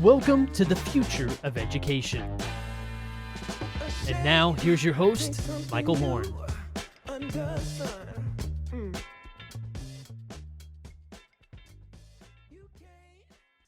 Welcome to the future of education. And now, here's your host, Michael Horn.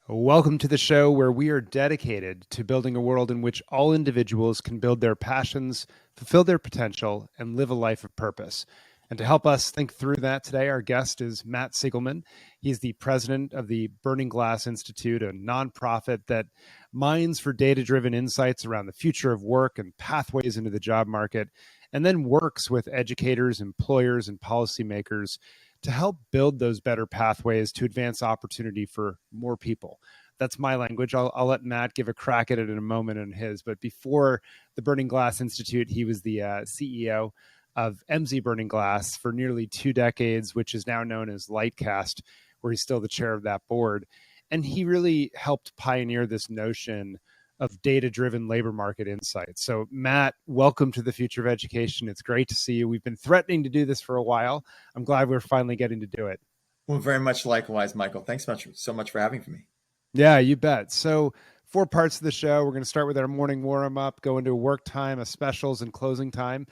Welcome to the show where we are dedicated to building a world in which all individuals can build their passions, fulfill their potential, and live a life of purpose. And to help us think through that today, our guest is Matt Sigelman. He's the president of the Burning Glass Institute, a nonprofit that mines for data-driven insights around the future of work and pathways into the job market, and then works with educators, employers, and policymakers to help build those better pathways to advance opportunity for more people. That's my language. I'll let Matt give a crack at it in a moment in his. But before the Burning Glass Institute, he was the CEO of MZ Burning Glass for nearly 2 decades, which is now known as Lightcast, where he's still the chair of that board. And he really helped pioneer this notion of data-driven labor market insights. So Matt, welcome to the future of education. It's great to see you. We've been threatening to do this for a while. I'm glad we're finally getting to do it. Well, very much likewise, Michael. Thanks so much for having me. Yeah, you bet. So 4 parts of the show. We're going to start with our morning warm-up, go into work time, a specials, and closing time.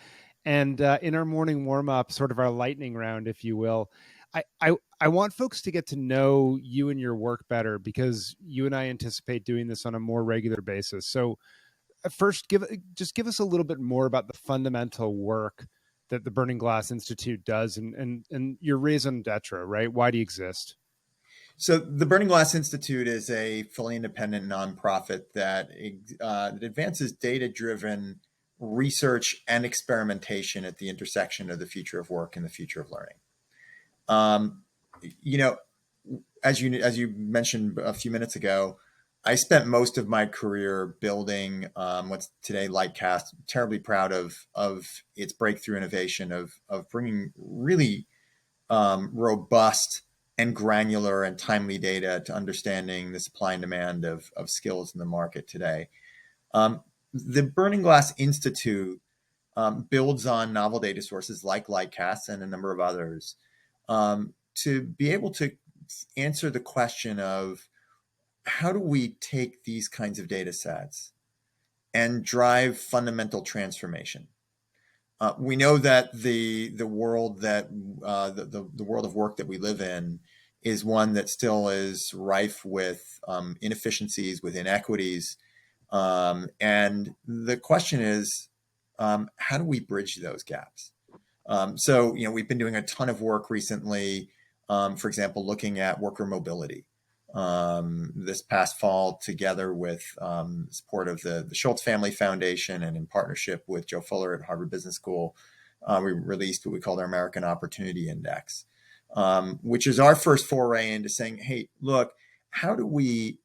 And in our morning warm-up, sort of our lightning round, if you will, I want folks to get to know you and your work better, because you and I anticipate doing this on a more regular basis. So first, give us a little bit more about the fundamental work that the Burning Glass Institute does and your raison d'etre, right? Why do you exist? So the Burning Glass Institute is a fully independent nonprofit that advances data-driven research and experimentation at the intersection of the future of work and the future of learning. As you mentioned a few minutes ago, I spent most of my career building what's today Lightcast. Terribly proud of its breakthrough innovation of bringing really robust and granular and timely data to understanding the supply and demand of skills in the market today. The Burning Glass Institute builds on novel data sources like Lightcast and a number of others to be able to answer the question of how do we take these kinds of data sets and drive fundamental transformation. We know that the world the world of work that we live in is one that still is rife with inefficiencies, with inequities. And the question is, how do we bridge those gaps? So we've been doing a ton of work recently, for example, looking at worker mobility. This past fall, together with support of the Schultz Family Foundation and in partnership with Joe Fuller at Harvard Business School, we released what we call our American Opportunity Index, which is our first foray into saying, hey, look, how do we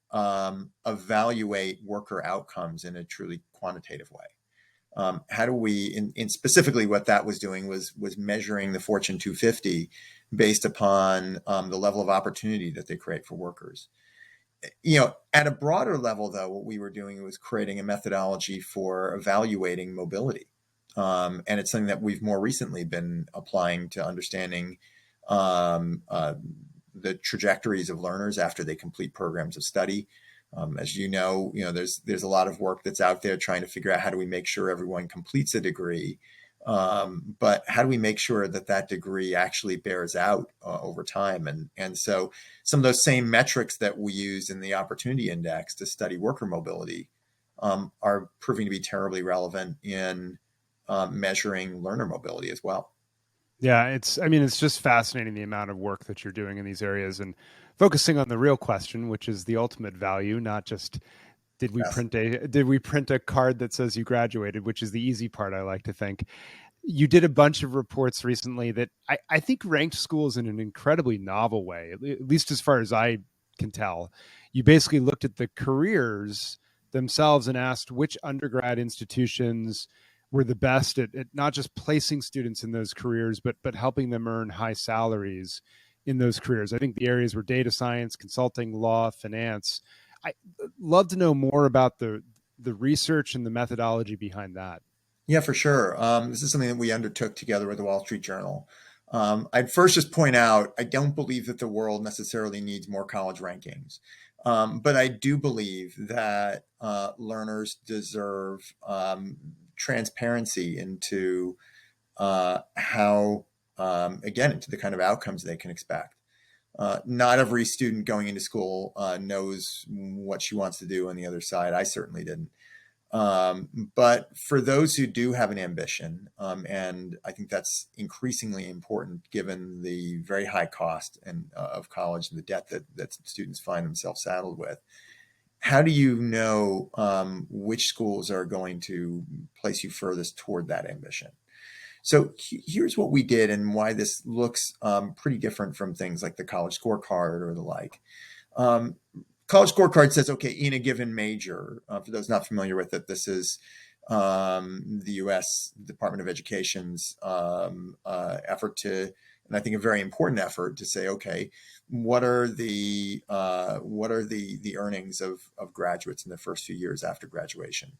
evaluate worker outcomes in a truly quantitative way? How do we, in specifically what that was doing was measuring the Fortune 250 based upon the level of opportunity that they create for workers. At a broader level, though, what we were doing was creating a methodology for evaluating mobility. And it's something that we've more recently been applying to understanding the trajectories of learners after they complete programs of study. As you know, there's a lot of work that's out there trying to figure out how do we make sure everyone completes a degree, but how do we make sure that degree actually bears out over time? And so some of those same metrics that we use in the Opportunity Index to study worker mobility are proving to be terribly relevant in measuring learner mobility as well. Yeah, it's just fascinating the amount of work that you're doing in these areas and focusing on the real question, which is the ultimate value, not just did we print a card that says you graduated, which is the easy part, I like to think. You did a bunch of reports recently that I think ranked schools in an incredibly novel way, at least as far as I can tell. You basically looked at the careers themselves and asked which undergrad institutions were the best at not just placing students in those careers, but helping them earn high salaries in those careers. I think the areas were data science, consulting, law, finance. I'd love to know more about the research and the methodology behind that. Yeah, for sure. This is something that we undertook together with the Wall Street Journal. I'd first just point out, I don't believe that the world necessarily needs more college rankings. But I do believe that learners deserve transparency into how, again, into the kind of outcomes they can expect. Not every student going into school knows what she wants to do on the other side. I certainly didn't. But for those who do have an ambition, and I think that's increasingly important given the very high cost of college and the debt that students find themselves saddled with, how do you know which schools are going to place you furthest toward that ambition? So here's what we did and why this looks pretty different from things like the college scorecard or the like. Um, College scorecard says, okay, in a given major, for those not familiar with it, this is the U.S. Department of Education's effort to, and I think a very important effort to say, okay, what are the earnings of graduates in the first few years after graduation?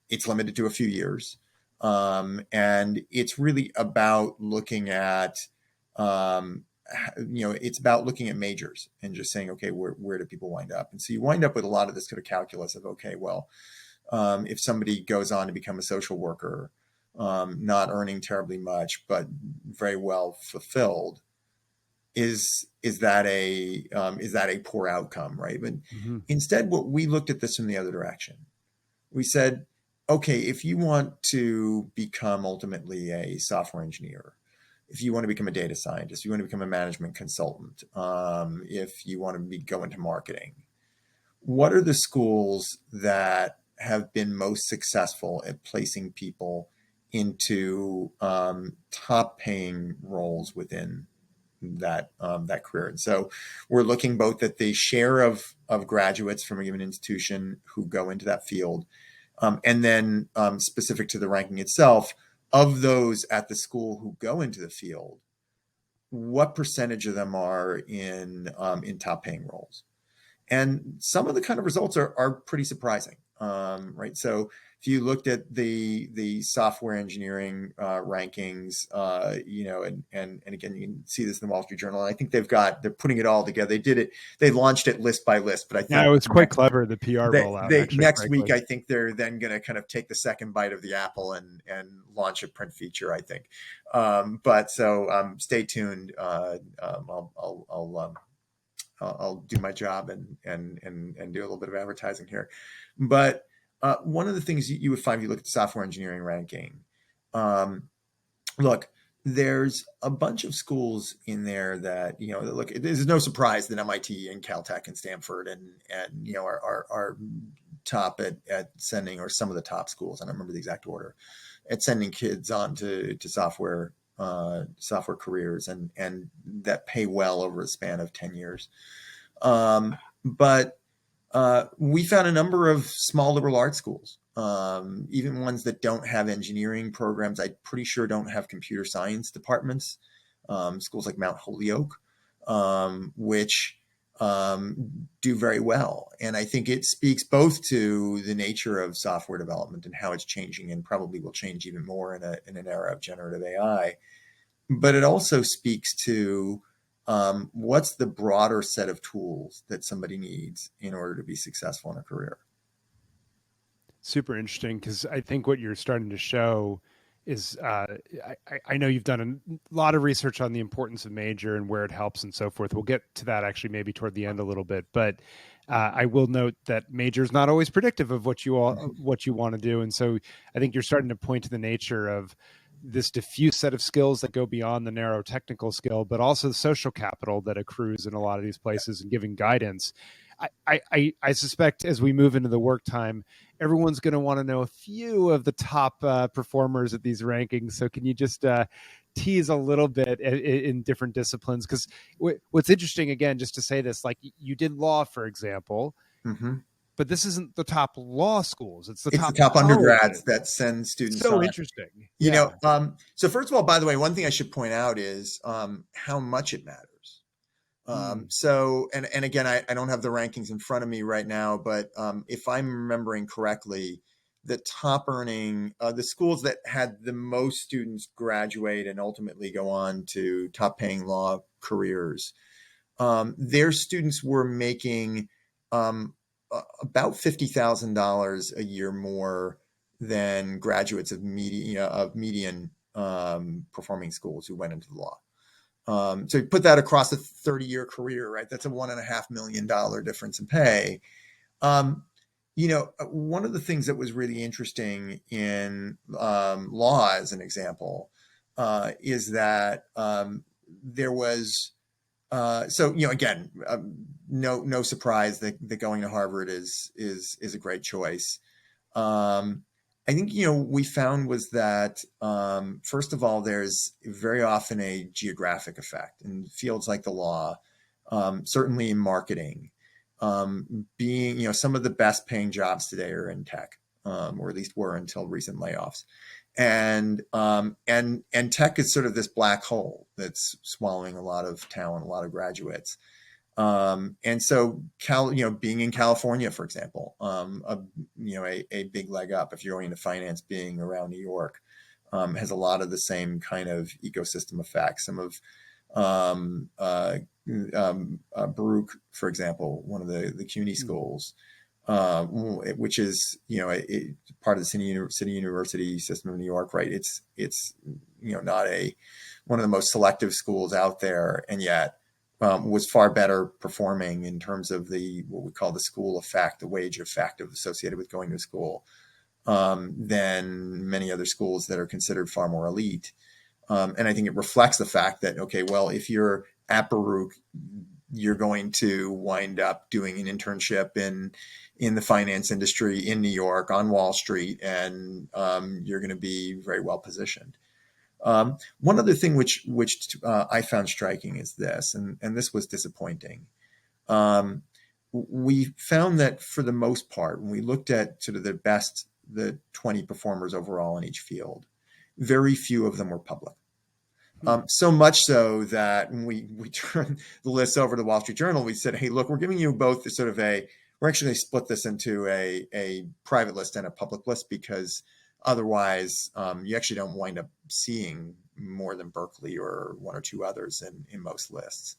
It's limited to a few years. And it's really about looking at, it's about looking at majors and just saying, okay, where do people wind up? And so you wind up with a lot of this sort of calculus of, okay, well, if somebody goes on to become a social worker, not earning terribly much, but very well fulfilled, is that a poor outcome, right? But instead, what we looked at this from the other direction. We said, okay, if you want to become ultimately a software engineer, if you want to become a data scientist, if you want to become a management consultant, if you want to go into marketing, what are the schools that have been most successful at placing people into top paying roles within that career? And so we're looking both at the share of graduates from a given institution who go into that field, and then specific to the ranking itself, of those at the school who go into the field, what percentage of them are in top paying roles? And some of the kind of results are pretty surprising, right? So if you looked at the software engineering rankings, and again, you can see this in the Wall Street Journal. I think they're putting it all together. They launched it list by list, but I think Yeah, it was quite clever, the PR rollout. Actually, next week, I think they're then going to kind of take the second bite of the apple and launch a print feature, I think. But so stay tuned. I'll do my job and do a little bit of advertising here. But one of the things you would find if you look at the software engineering ranking, look, there's a bunch of schools in there that, look, there's no surprise that MIT and Caltech and Stanford and are top at sending, or some of the top schools, I don't remember the exact order, at sending kids on to software careers and that pay well over a span of 10 years. But we found a number of small liberal arts schools, even ones that don't have engineering programs. I'm pretty sure don't have computer science departments. Schools like Mount Holyoke, which do very well. And I think it speaks both to the nature of software development and how it's changing, and probably will change even more in an era of generative AI. But it also speaks to what's the broader set of tools that somebody needs in order to be successful in a career. Super interesting, because I think what you're starting to show is I know you've done a lot of research on the importance of major and where it helps and so forth. We'll get to that actually maybe toward the end a little bit, but I will note that major is not always predictive of what you want to do. And so I think you're starting to point to the nature of this diffuse set of skills that go beyond the narrow technical skill, but also the social capital that accrues in a lot of these places and giving guidance. I suspect as we move into the work time, everyone's going to want to know a few of the top performers at these rankings. So can you just tease a little bit in different disciplines? Because what's interesting, again, just to say this, like you did law, for example, but this isn't the top law schools. It's the top undergrads that send students. So interesting. So first of all, by the way, one thing I should point out is how much it matters. So, and again, I don't have the rankings in front of me right now, but if I'm remembering correctly, the top earning, the schools that had the most students graduate and ultimately go on to top paying law careers, their students were making about $50,000 a year more than graduates of median performing schools who went into the law. So you put that across a 30-year career, right? That's a $1.5 million difference in pay. One of the things that was really interesting in law, as an example, is that there was again, no surprise that going to Harvard is a great choice. I think we found was that first of all, there's very often a geographic effect in fields like the law, certainly in marketing. Being some of the best paying jobs today are in tech, or at least were until recent layoffs. And tech is sort of this black hole that's swallowing a lot of talent, a lot of graduates. And so being in California, for example, a big leg up if you're going into finance, being around New York, has a lot of the same kind of ecosystem effects. Some of Baruch, for example, one of the CUNY schools, which is part of the city university system of New York, right? It's not one of the most selective schools out there, and yet was far better performing in terms of what we call the school effect, the wage effect associated with going to school, than many other schools that are considered far more elite. And I think it reflects the fact that, okay, well, if you're at Baruch, you're going to wind up doing an internship in the finance industry in New York on Wall Street, and you're going to be very well positioned. One other thing which I found striking is this, and this was disappointing. We found that for the most part, when we looked at sort of the 20 performers overall in each field, very few of them were public. So much so that when we turned the list over to the Wall Street Journal, we said, hey, look, we're giving you both we're actually going to split this into a private list and a public list, because otherwise you actually don't wind up seeing more than Berkeley or one or two others in most lists.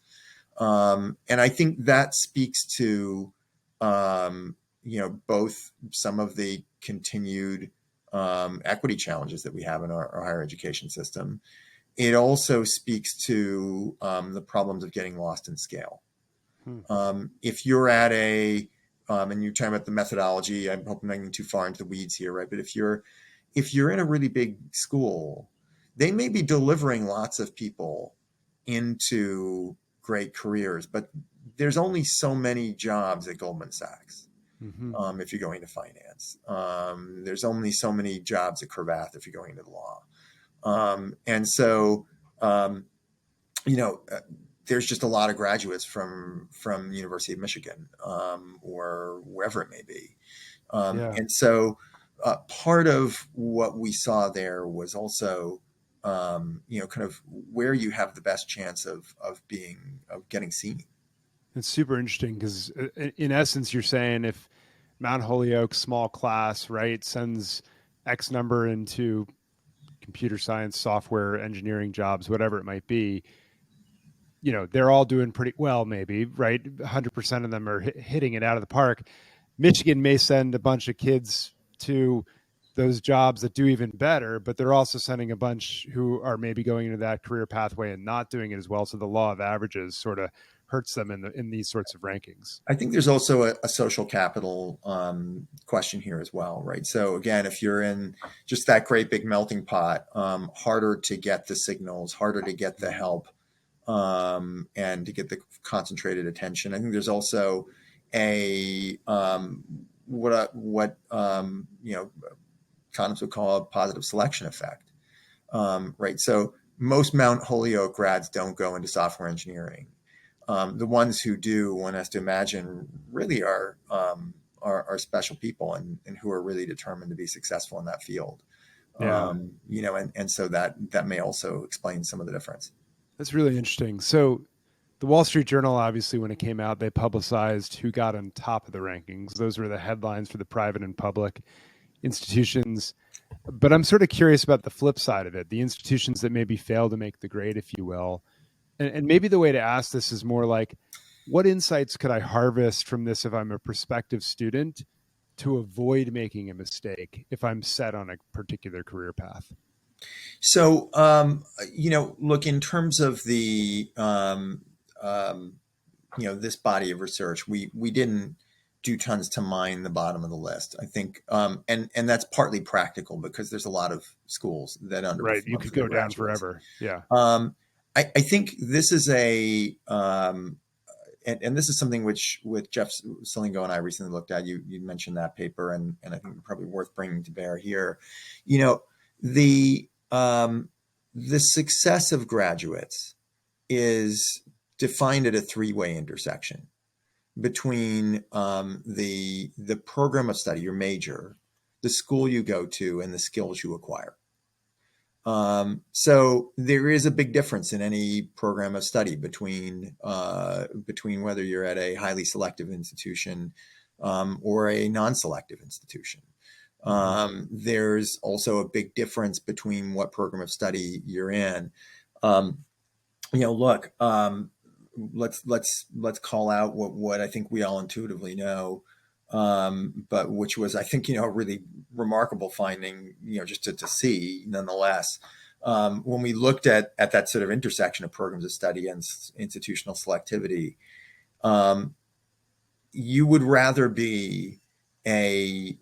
And I think that speaks to, both some of the continued equity challenges that we have in our higher education system. It also speaks to the problems of getting lost in scale. If you're at and you're talking about the methodology, I hope I'm not getting too far into the weeds here, right? But if you're in a really big school, they may be delivering lots of people into great careers, but there's only so many jobs at Goldman Sachs. If you're going to finance, there's only so many jobs at Cravath if you're going into the law. And so, there's just a lot of graduates from the University of Michigan, or wherever it may be. And so part of what we saw there was also, kind of where you have the best chance of getting seen. It's super interesting because in essence, you're saying if Mount Holyoke, small class, right, sends X number into computer science, software engineering jobs, whatever it might be, they're all doing pretty well, maybe, right? 100% of them are hitting it out of the park. Michigan may send a bunch of kids to those jobs that do even better, but they're also sending a bunch who are maybe going into that career pathway and not doing it as well. So the law of averages sort of hurts them in these sorts of rankings. I think there's also a social capital question here as well, right? So again, if you're in just that great big melting pot, harder to get the signals, harder to get the help, and to get the concentrated attention. I think there's also what economists would call a positive selection effect, right? So most Mount Holyoke grads don't go into software engineering. The ones who do, one has to imagine, really are special people and who are really determined to be successful in that field. Yeah. And so that may also explain some of the difference. That's really interesting. So the Wall Street Journal, obviously, when it came out, they publicized who got on top of the rankings. Those were the headlines for the private and public institutions. But I'm sort of curious about the flip side of it, the institutions that maybe fail to make the grade, if you will. And maybe the way to ask this is more like, what insights could I harvest from this if I'm a prospective student to avoid making a mistake if I'm set on a particular career path? So, look, in terms of the, this body of research, we didn't do tons to mine the bottom of the list. I think, and that's partly practical because there's a lot of schools that Right. You underperform could for their go down graduates. forever. Yeah. I think this is and this is something which with Jeff Silingo and I recently looked at. You mentioned that paper, and I think probably worth bringing to bear here. The success of graduates is defined at a three-way intersection between the program of study, your major, the school you go to, and the skills you acquire. So there is a big difference in any program of study between whether you're at a highly selective institution or a non-selective institution. There's also a big difference between what program of study you're in. Look, let's call out what I think we all intuitively know, but which was, I think, a really remarkable finding, just to see nonetheless. When we looked at that sort of intersection of programs of study and institutional selectivity, you would rather be a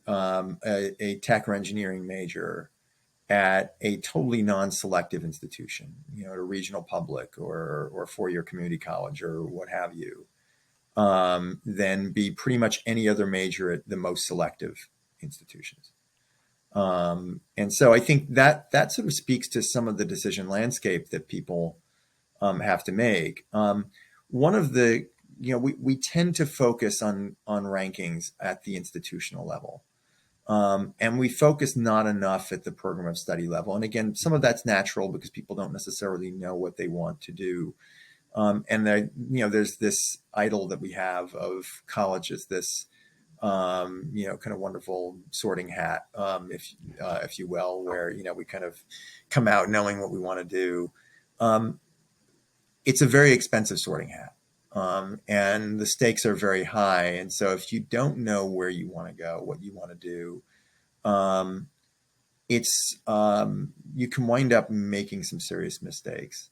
tech or engineering major at a totally non-selective institution, at a regional public or four-year community college or what have you, than be pretty much any other major at the most selective institutions. And so I think that sort of speaks to some of the decision landscape that people have to make. One of the, we tend to focus on rankings at the institutional level. And we focus not enough at the program of study level. And again, some of that's natural because people don't necessarily know what they want to do. And there's this idol that we have of college as this, kind of wonderful sorting hat, if you will, where, we kind of come out knowing what we want to do. It's a very expensive sorting hat. And the stakes are very high. And so if you don't know where you want to go, what you want to do, you can wind up making some serious mistakes.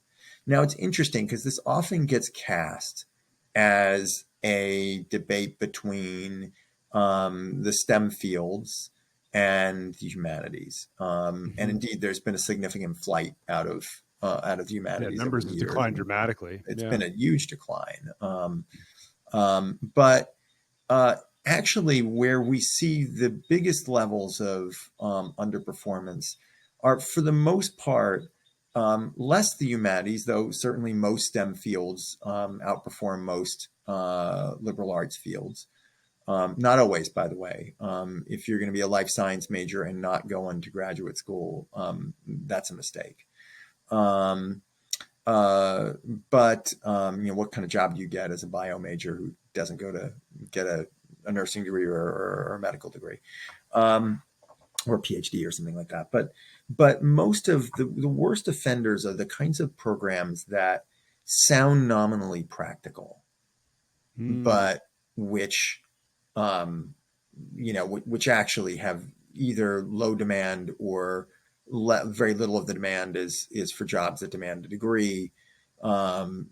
Now, it's interesting because this often gets cast as a debate between the STEM fields and the humanities. And indeed, there's been a significant flight out of the humanities. Yeah, numbers have declined dramatically. It's been a huge decline. But actually, where we see the biggest levels of underperformance are, for the most part, less the humanities, though certainly most STEM fields outperform most liberal arts fields. Not always, by the way. If you're going to be a life science major and not go into graduate school, that's a mistake. But what kind of job do you get as a bio major who doesn't go to get a nursing degree or a medical degree, or a PhD or something like that? But most of the worst offenders are the kinds of programs that sound nominally practical, but which actually have either low demand or very little of the demand is for jobs that demand a degree. And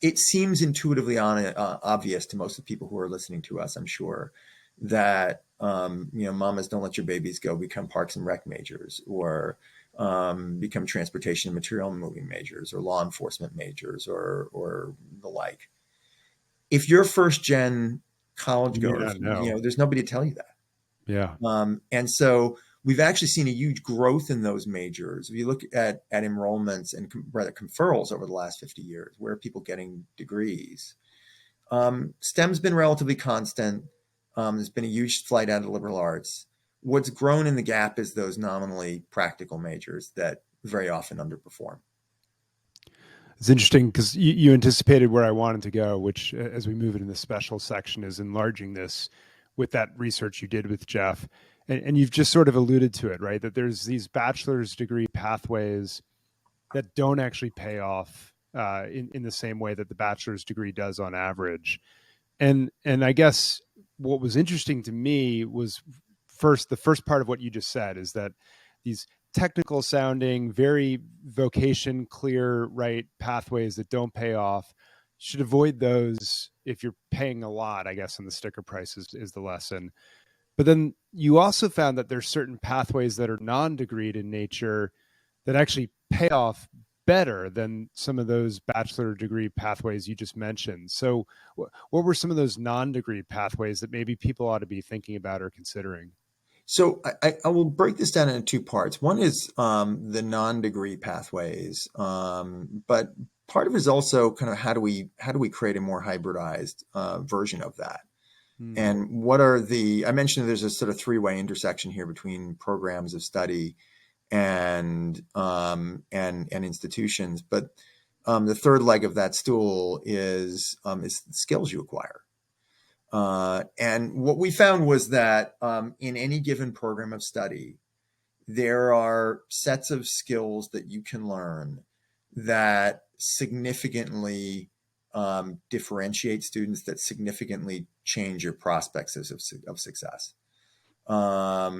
it seems intuitively obvious to most of the people who are listening to us, I'm sure, that mamas don't let your babies go become parks and rec majors, or become transportation and material moving majors, or law enforcement majors, or the like. If you're first gen college goers, there's nobody to tell you that. Yeah. And so we've actually seen a huge growth in those majors. If you look at enrollments and rather conferrals over the last 50 years, where are people getting degrees? STEM's been relatively constant. There's been a huge flight out of liberal arts. What's grown in the gap is those nominally practical majors that very often underperform. It's interesting because you anticipated where I wanted to go, which, as we move into the special section, is enlarging this with that research you did with Jeff. And you've just sort of alluded to it, right? That there's these bachelor's degree pathways that don't actually pay off in the same way that the bachelor's degree does on average. And I guess what was interesting to me was the first part of what you just said is that these technical sounding, very vocation clear, right, pathways that don't pay off, should avoid those if you're paying a lot, I guess, on the sticker price is the lesson. But then you also found that there's certain pathways that are non-degreed in nature that actually pay off better than some of those bachelor degree pathways you just mentioned. So what were some of those non-degree pathways that maybe people ought to be thinking about or considering? So I will break this down into two parts. One is the non-degree pathways, but part of it is also kind of how do we create a more hybridized version of that? And what are I mentioned there's a sort of three-way intersection here between programs of study and institutions, but the third leg of that stool is the skills you acquire. And what we found was that in any given program of study, there are sets of skills that you can learn that significantly differentiate students, that significantly change your prospects of success. A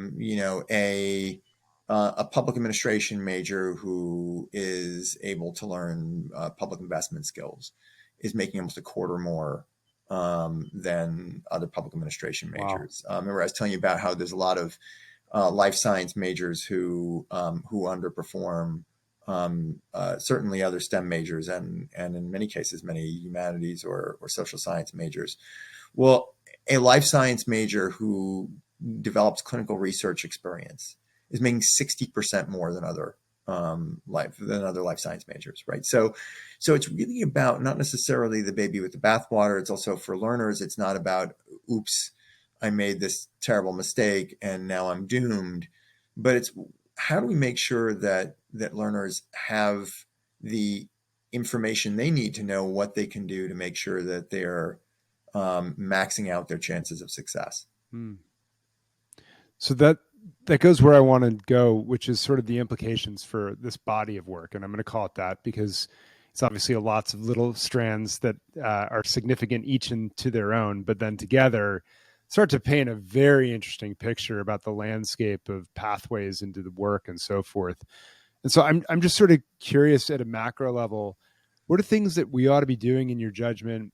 public administration major who is able to learn public investment skills is making almost a quarter more than other public administration majors. Wow. Remember, I was telling you about how there's a lot of life science majors who underperform certainly other STEM majors and in many cases many humanities or social science majors. Well, a life science major who develops clinical research experience is making 60% more than other life science majors, right? So it's really about not necessarily the baby with the bathwater. It's also for learners. It's not about, oops, I made this terrible mistake and now I'm doomed. But it's how do we make sure that learners have the information they need to know what they can do to make sure that they're maxing out their chances of success. So that goes where I want to go, which is sort of the implications for this body of work. And I'm going to call it that because it's obviously lots of little strands that are significant each into their own, but then together start to paint a very interesting picture about the landscape of pathways into the work and so forth. And so I'm just sort of curious at a macro level, what are things that we ought to be doing in your judgment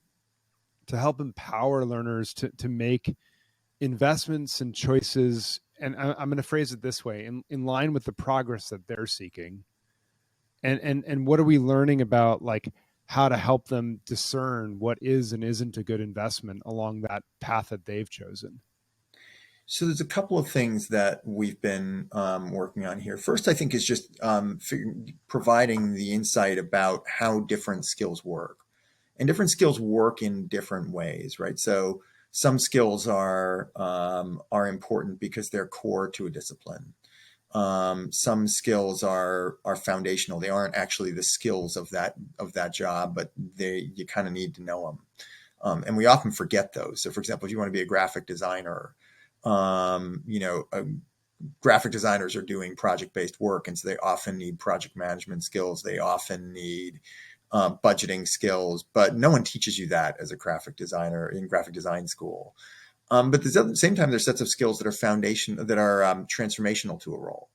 to help empower learners to make investments and choices, and I'm going to phrase it this way, in line with the progress that they're seeking, and what are we learning about like how to help them discern what is and isn't a good investment along that path that they've chosen? So there's a couple of things that we've been working on here. First, I think is just providing the insight about how different skills work, and different skills work in different ways, right? So some skills are important because they're core to a discipline. Some skills are foundational. They aren't actually the skills of that job, but you kind of need to know them. And we often forget those. So, for example, if you want to be a graphic designer, graphic designers are doing project-based work, and so they often need project management skills. They often need budgeting skills, but no one teaches you that as a graphic designer in graphic design school. But at the same time, there's sets of skills that are transformational to a role,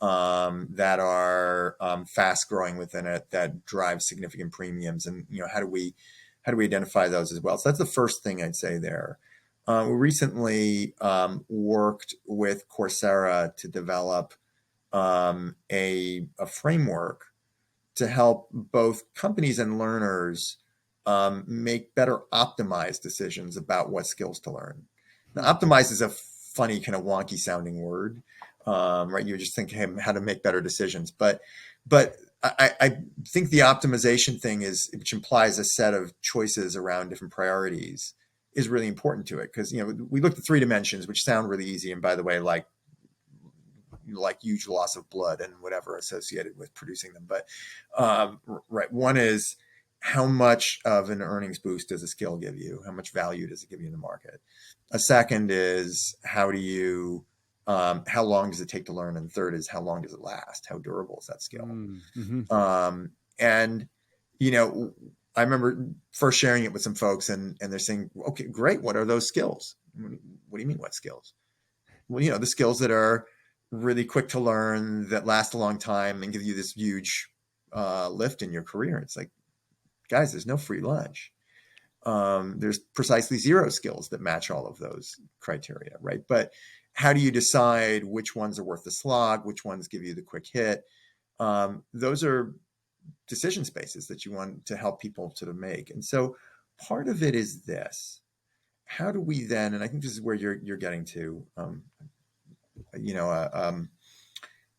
that are fast growing within it, that drive significant premiums. And how do we identify those as well? So that's the first thing I'd say there. We recently worked with Coursera to develop a framework to help both companies and learners make better optimized decisions about what skills to learn. Now, optimize is a funny kind of wonky sounding word, right? You just think, hey, how to make better decisions. But I think the optimization thing which implies a set of choices around different priorities, is really important to it. Because, we looked at 3 dimensions, which sound really easy. And by the way, like huge loss of blood and whatever associated with producing them. But right, one is how much of an earnings boost does a skill give you? How much value does it give you in the market? A second is how long does it take to learn? And third is how long does it last? How durable is that skill? Mm-hmm. And I remember first sharing it with some folks, and they're saying, okay, great. What are those skills? What do you mean, what skills? Well, the skills that are really quick to learn, that last a long time, and give you this huge lift in your career. It's like, guys, there's no free lunch. There's precisely zero skills that match all of those criteria, right? But how do you decide which ones are worth the slog, which ones give you the quick hit? Those are decision spaces that you want to help people sort of make. And so part of it is this: how do we then, and I think this is where you're getting to,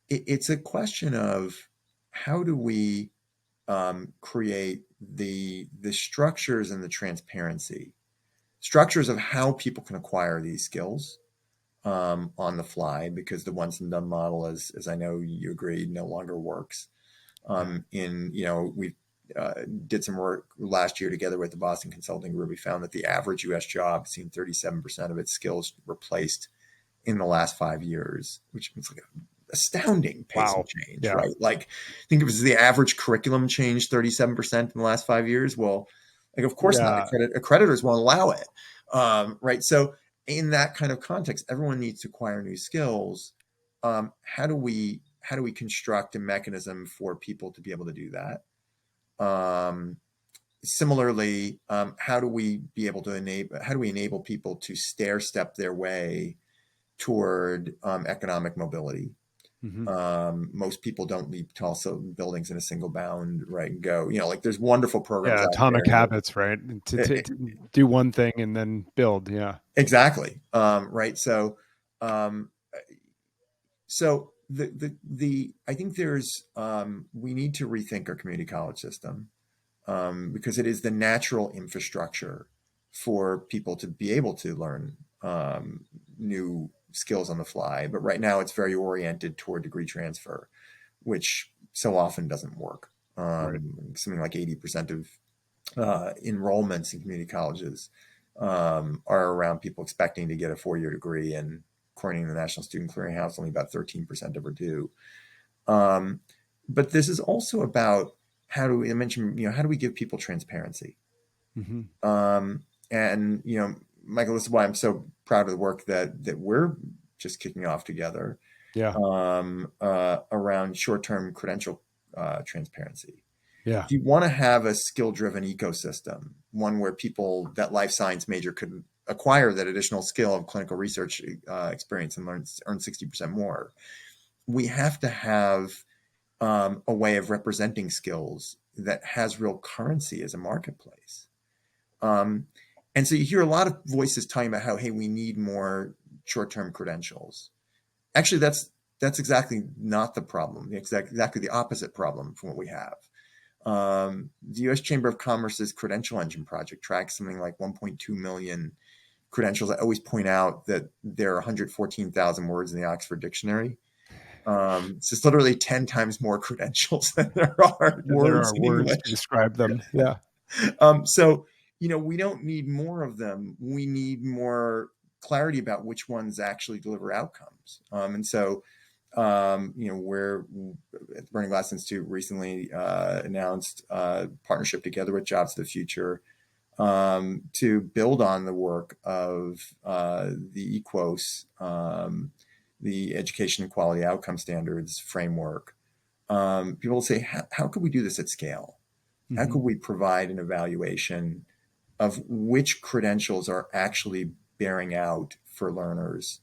it's a question of how do we create the structures and the transparency, structures of how people can acquire these skills on the fly, because the once and done model, as I know you agree, no longer works. We did some work last year together with the Boston Consulting Group. We found that the average U.S. job seen 37% of its skills replaced in the last 5 years, which is like an astounding pace of change, right? Like, think of it as the average curriculum changed 37% in the last 5 years. Well, like, of course not. Accreditors won't allow it, right? So in that kind of context, everyone needs to acquire new skills. How do we construct a mechanism for people to be able to do that? Similarly, how do we enable people to stair step their way toward economic mobility? Most people don't leap tall buildings in a single bound, right? And go, like, there's wonderful programs. Atomic habits, right? To do one thing and then build. Yeah, exactly. Right. So, I think there's, we need to rethink our community college system, because it is the natural infrastructure for people to be able to learn new skills on the fly. But right now it's very oriented toward degree transfer, which so often doesn't work. Right. Something like 80% of enrollments in community colleges are around people expecting to get a 4-year degree, and according to the National Student Clearinghouse, only about 13% ever do. But this is also about how do we give people transparency? And Michael, this is why I'm so proud of the work that we're just kicking off together. Around short-term credential transparency. If you want to have a skill-driven ecosystem, one where people that life science major could acquire that additional skill of clinical research experience and earn 60% more, we have to have a way of representing skills that has real currency as a marketplace. And so you hear a lot of voices talking about how, hey, we need more short-term credentials. Actually, that's exactly not the problem. Exactly the opposite problem from what we have. The U.S. Chamber of Commerce's Credential Engine project tracks something like 1.2 million credentials. I always point out that there are 114,000 words in the Oxford Dictionary. It's just literally 10 times more credentials than there are words to describe them. Yeah. So, we don't need more of them. We need more clarity about which ones actually deliver outcomes. And so, we're at the Burning Glass Institute recently announced a partnership together with Jobs of the Future to build on the work of the EQUOS, the Education and Quality Outcome Standards framework. People will say, how could we do this at scale? How could we provide an evaluation of which credentials are actually bearing out for learners,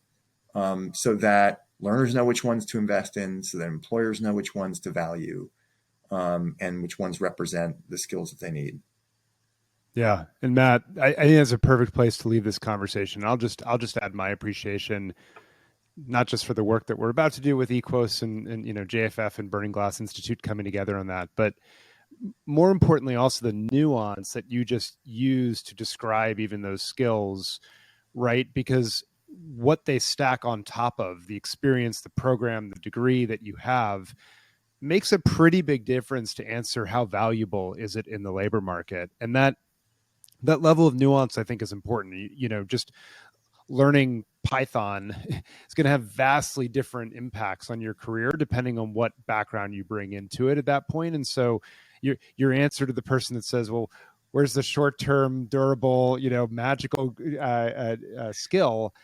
so that learners know which ones to invest in, so that employers know which ones to value, and which ones represent the skills that they need. Yeah. And Matt, I think that's a perfect place to leave this conversation. I'll just add my appreciation, not just for the work that we're about to do with EQUOS and JFF and Burning Glass Institute coming together on that, but more importantly, also the nuance that you just used to describe even those skills, right? Because what they stack on top of, the experience, the program, the degree that you have, makes a pretty big difference to answer how valuable is it in the labor market. And that level of nuance, I think, is important. Just learning Python is going to have vastly different impacts on your career depending on what background you bring into it at that point. And so your answer to the person that says, well, where's the short-term, durable, magical skill?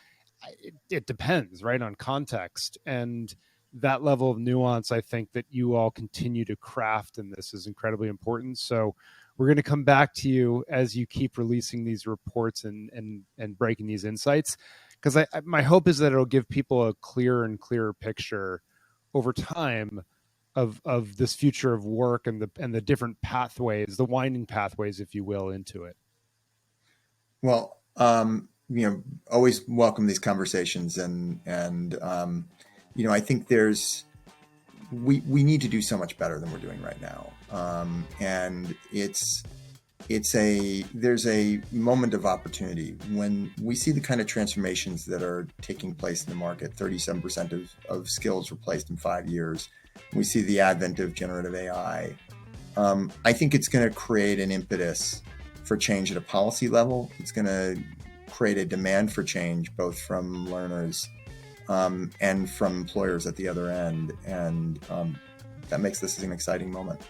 It depends, right, on context. And that level of nuance, I think, that you all continue to craft in this is incredibly important. So we're going to come back to you as you keep releasing these reports and breaking these insights, because my hope is that it'll give people a clearer and clearer picture over time of this future of work and the different pathways, the winding pathways, if you will, into it. Well, always welcome these conversations, and I think we need to do so much better than we're doing right now, and there's a moment of opportunity when we see the kind of transformations that are taking place in the market. 37% of skills replaced in 5 years. We see the advent of generative AI. I think it's going to create an impetus for change at a policy level. It's going to create a demand for change, both from learners and from employers at the other end. And that makes this an exciting moment.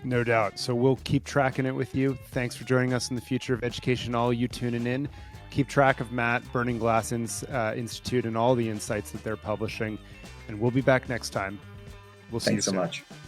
No doubt. So we'll keep tracking it with you. Thanks for joining us in the Future of Education, all you tuning in. Keep track of Matt, Burning Glass Institute, and all the insights that they're publishing. And we'll be back next time. We'll see you soon. Thanks so much.